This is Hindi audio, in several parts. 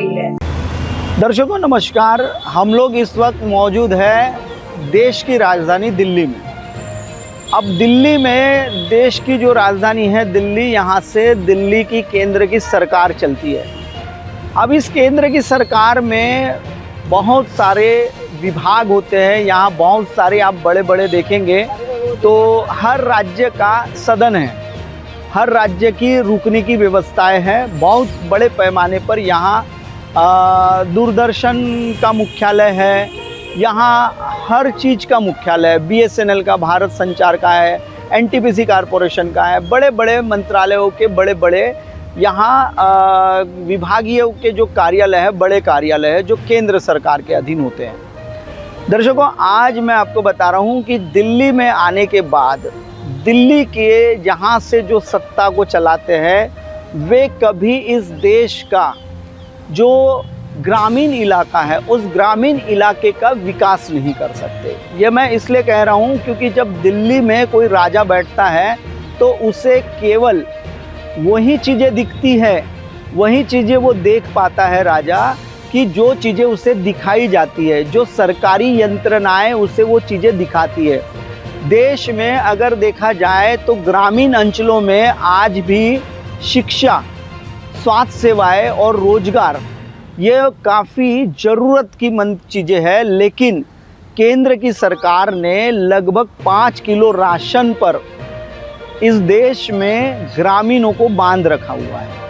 गई है। दर्शकों नमस्कार, हम लोग इस वक्त मौजूद है देश की राजधानी दिल्ली में। अब दिल्ली में देश की जो राजधानी है दिल्ली, यहाँ से दिल्ली की केंद्र की सरकार चलती है। अब इस केंद्र की सरकार में बहुत सारे विभाग होते हैं। यहाँ बहुत सारे आप बड़े बड़े देखेंगे तो हर राज्य का सदन है, हर राज्य की रुकने की व्यवस्थाएं हैं। बहुत बड़े पैमाने पर यहाँ दूरदर्शन का मुख्यालय है, यहाँ हर चीज़ का मुख्यालय है। BSNL का, भारत संचार का है, NTPC कॉरपोरेशन का है। बड़े बड़े मंत्रालयों के बड़े बड़े यहाँ विभागीय के जो कार्यालय है, बड़े कार्यालय है जो केंद्र सरकार के अधीन होते हैं। दर्शकों आज मैं आपको बता रहा हूँ कि दिल्ली में आने के बाद दिल्ली के जहाँ से जो सत्ता को चलाते हैं वे कभी इस देश का जो ग्रामीण इलाका है उस ग्रामीण इलाके का विकास नहीं कर सकते। ये मैं इसलिए कह रहा हूँ क्योंकि जब दिल्ली में कोई राजा बैठता है तो उसे केवल वही चीज़ें दिखती है, वही चीज़ें वो देख पाता है राजा कि जो चीज़ें उसे दिखाई जाती है, जो सरकारी यंत्रणाएं उसे वो चीज़ें दिखाती है। देश में अगर देखा जाए तो ग्रामीण अंचलों में आज भी शिक्षा, स्वास्थ्य सेवाएं और रोजगार ये काफ़ी ज़रूरत की मंद चीज़ें हैं, लेकिन केंद्र की सरकार ने लगभग 5 किलो राशन पर इस देश में ग्रामीणों को बांध रखा हुआ है।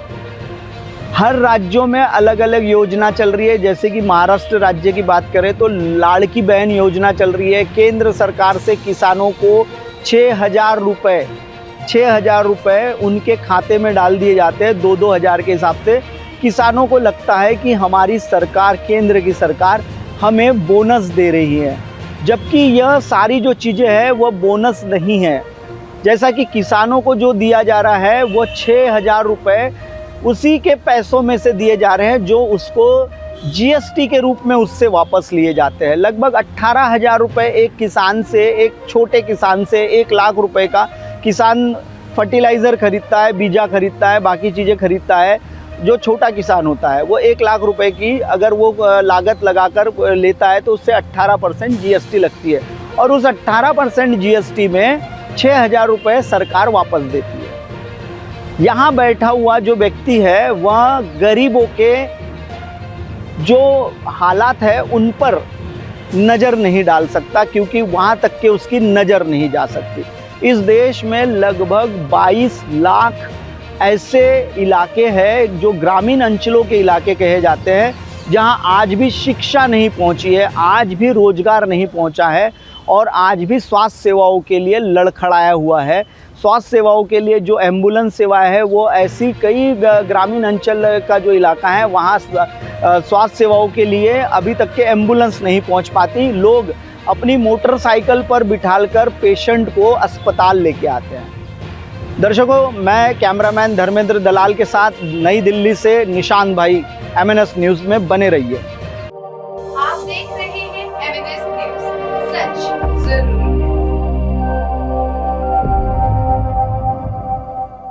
हर राज्यों में अलग अलग योजना चल रही है। जैसे कि महाराष्ट्र राज्य की बात करें तो लाड़की बहन योजना चल रही है। केंद्र सरकार से किसानों को 6,000 रुपये उनके खाते में डाल दिए जाते हैं, 2-2 हज़ार के हिसाब से। किसानों को लगता है कि हमारी सरकार, केंद्र की सरकार हमें बोनस दे रही है, जबकि यह सारी जो चीज़ें हैं वो बोनस नहीं है। जैसा कि किसानों को जो दिया जा रहा है वो 6,000 रुपये उसी के पैसों में से दिए जा रहे हैं जो उसको GST के रूप में उससे वापस लिए जाते हैं। लगभग 18,000 रुपये एक किसान से, एक छोटे किसान से 1 लाख रुपए का किसान फर्टिलाइज़र खरीदता है, बीजा खरीदता है, बाकी चीज़ें खरीदता है। जो छोटा किसान होता है वो 1 लाख रुपए की अगर वो लागत लगाकर लेता है तो उससे 18% GST लगती है और उस 18% GST में 6,000 रुपये सरकार वापस देती है। यहाँ बैठा हुआ जो व्यक्ति है वह गरीबों के जो हालात है उन पर नज़र नहीं डाल सकता, क्योंकि वहाँ तक के उसकी नज़र नहीं जा सकती। इस देश में लगभग 22 लाख ऐसे इलाके हैं जो ग्रामीण अंचलों के इलाके कहे जाते हैं, जहाँ आज भी शिक्षा नहीं पहुँची है, आज भी रोजगार नहीं पहुँचा है और आज भी स्वास्थ्य सेवाओं के लिए लड़खड़ाया हुआ है। स्वास्थ्य सेवाओं के लिए जो एम्बुलेंस सेवाएं है वो ऐसी कई ग्रामीण अंचल का जो इलाका है वहाँ स्वास्थ्य सेवाओं के लिए अभी तक के एम्बुलेंस नहीं पहुँच पाती। लोग अपनी मोटरसाइकिल पर बिठालकर पेशेंट को अस्पताल लेके आते हैं। दर्शकों मैं कैमरामैन धर्मेंद्र दलाल के साथ नई दिल्ली से निशांत भाई, MNS न्यूज़ में बने रहिए।